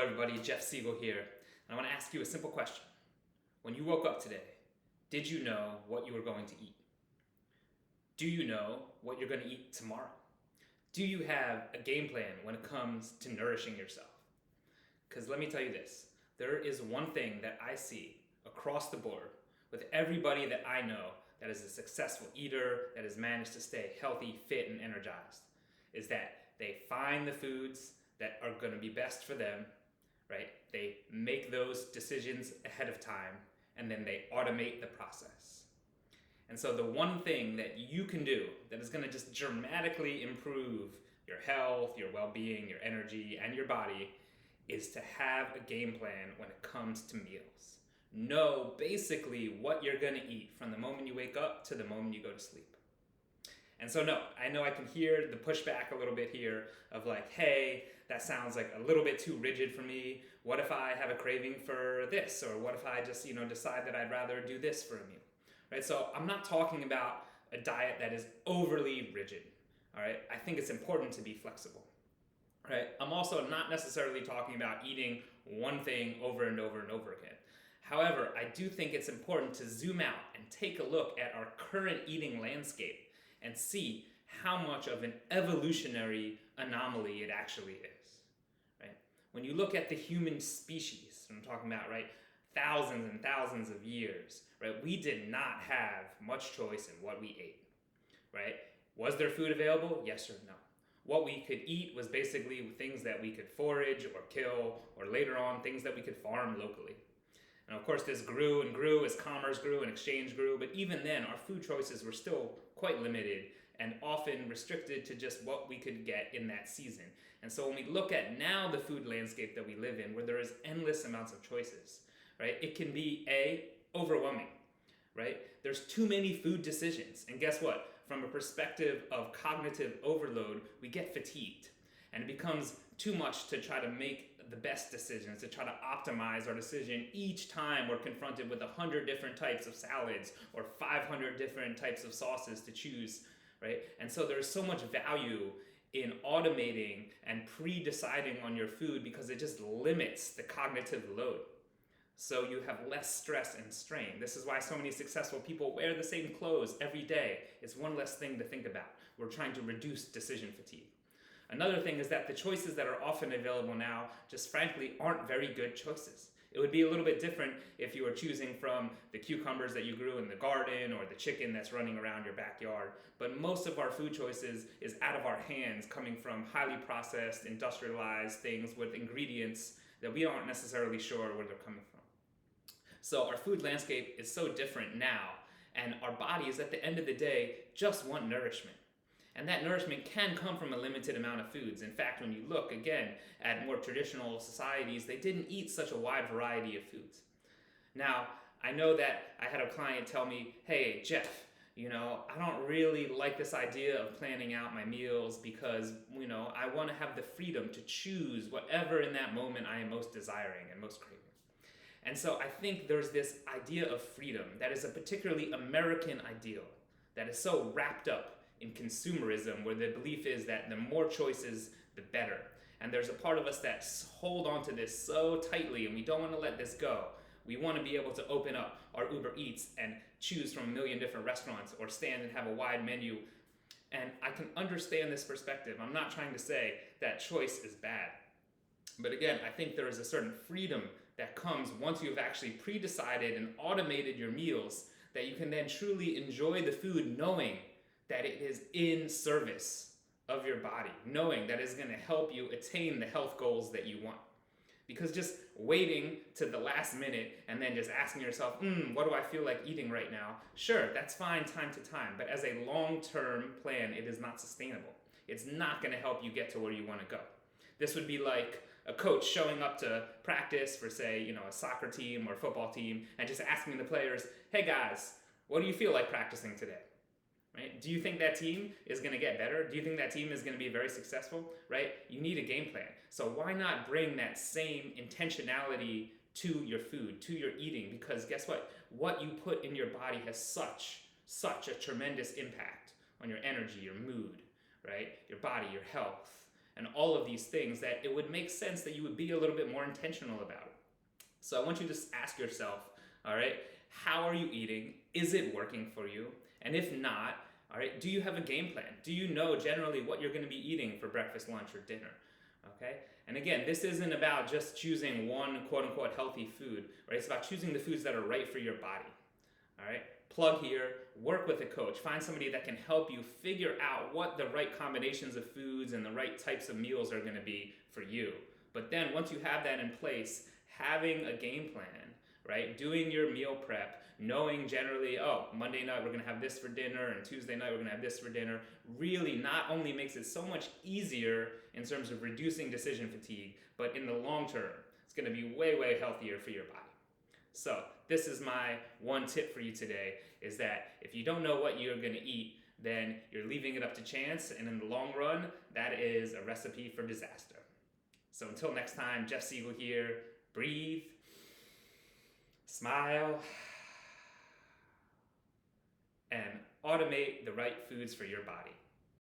everybody. Jeff Siegel here. And I want to ask you a simple question. When you woke up today, did you know what you were going to eat? Do you know what you're going to eat tomorrow? Do you have a game plan when it comes to nourishing yourself? Because let me tell you this, there is one thing that I see across the board with everybody that I know that is a successful eater, that has managed to stay healthy, fit, and energized, is that they find the foods that are going to be best for them, right? They make those decisions ahead of time, and then they automate the process. And so the one thing that you can do that is going to just dramatically improve your health, your well-being, your energy, and your body is to have a game plan when it comes to meals. Know basically what you're going to eat from the moment you wake up to the moment you go to sleep. And so no, I know I can hear the pushback a little bit here of like, hey, that sounds like a little bit too rigid for me. What if I have a craving for this? Or what if I just, decide that I'd rather do this for a meal? Right? So I'm not talking about a diet that is overly rigid. All right? I think it's important to be flexible. Right? I'm also not necessarily talking about eating one thing over and over and over again. However, I do think it's important to zoom out and take a look at our current eating landscape and see how much of an evolutionary anomaly it actually is, right? When you look at the human species, I'm talking about, right, thousands and thousands of years, right, we did not have much choice in what we ate, right? Was there food available? Yes or no? What we could eat was basically things that we could forage or kill, or later on, things that we could farm locally. And of course, this grew and grew as commerce grew and exchange grew, but even then, our food choices were still quite limited and often restricted to just what we could get in that season. And so when we look at now the food landscape that we live in, where there is endless amounts of choices, right, it can be overwhelming, right? There's too many food decisions. And guess what? From a perspective of cognitive overload, we get fatigued. And it becomes too much to try to make the best decisions, to try to optimize our decision each time we're confronted with 100 different types of salads or 500 different types of sauces to choose, right? And so there's so much value in automating and pre-deciding on your food because it just limits the cognitive load. So you have less stress and strain. This is why so many successful people wear the same clothes every day. It's one less thing to think about. We're trying to reduce decision fatigue. Another thing is that the choices that are often available now just frankly aren't very good choices. It would be a little bit different if you were choosing from the cucumbers that you grew in the garden or the chicken that's running around your backyard. But most of our food choices is out of our hands, coming from highly processed, industrialized things with ingredients that we aren't necessarily sure where they're coming from. So our food landscape is so different now, and our bodies at the end of the day just want nourishment. And that nourishment can come from a limited amount of foods. In fact, when you look, again, at more traditional societies, they didn't eat such a wide variety of foods. Now, I know that I had a client tell me, hey, Jeff, I don't really like this idea of planning out my meals because, I want to have the freedom to choose whatever in that moment I am most desiring and most craving. And so I think there's this idea of freedom that is a particularly American ideal that is so wrapped up in consumerism, where the belief is that the more choices, the better. And there's a part of us that hold on to this so tightly, and we don't want to let this go. We want to be able to open up our Uber Eats and choose from a million different restaurants or stand and have a wide menu. And I can understand this perspective. I'm not trying to say that choice is bad. But again, I think there is a certain freedom that comes once you've actually pre-decided and automated your meals, that you can then truly enjoy the food knowing that it is in service of your body, knowing that it's going to help you attain the health goals that you want. Because just waiting to the last minute and then just asking yourself, what do I feel like eating right now? Sure, that's fine time to time, but as a long-term plan, it is not sustainable. It's not going to help you get to where you want to go. This would be like a coach showing up to practice for, say, a soccer team or football team and just asking the players, hey guys, what do you feel like practicing today? Right? Do you think that team is going to get better? Do you think that team is going to be very successful? Right? You need a game plan. So why not bring that same intentionality to your food, to your eating? Because guess what? What you put in your body has such a tremendous impact on your energy, your mood, right? Your body, your health, and all of these things, that it would make sense that you would be a little bit more intentional about it. So I want you to just ask yourself, all right, how are you eating? Is it working for you? And if not, all right, do you have a game plan? Do you know generally what you're going to be eating for breakfast, lunch, or dinner? Okay? And again, this isn't about just choosing one quote unquote healthy food, right? It's about choosing the foods that are right for your body. All right? Plug here, work with a coach, find somebody that can help you figure out what the right combinations of foods and the right types of meals are going to be for you. But then once you have that in place, having a game plan, right? Doing your meal prep, knowing generally, oh, Monday night we're gonna have this for dinner and Tuesday night we're gonna have this for dinner, really not only makes it so much easier in terms of reducing decision fatigue, but in the long term, it's gonna be way, way healthier for your body. So this is my one tip for you today, is that if you don't know what you're gonna eat, then you're leaving it up to chance, and in the long run, that is a recipe for disaster. So until next time, Jeff Siegel here. Breathe, smile, and automate the right foods for your body.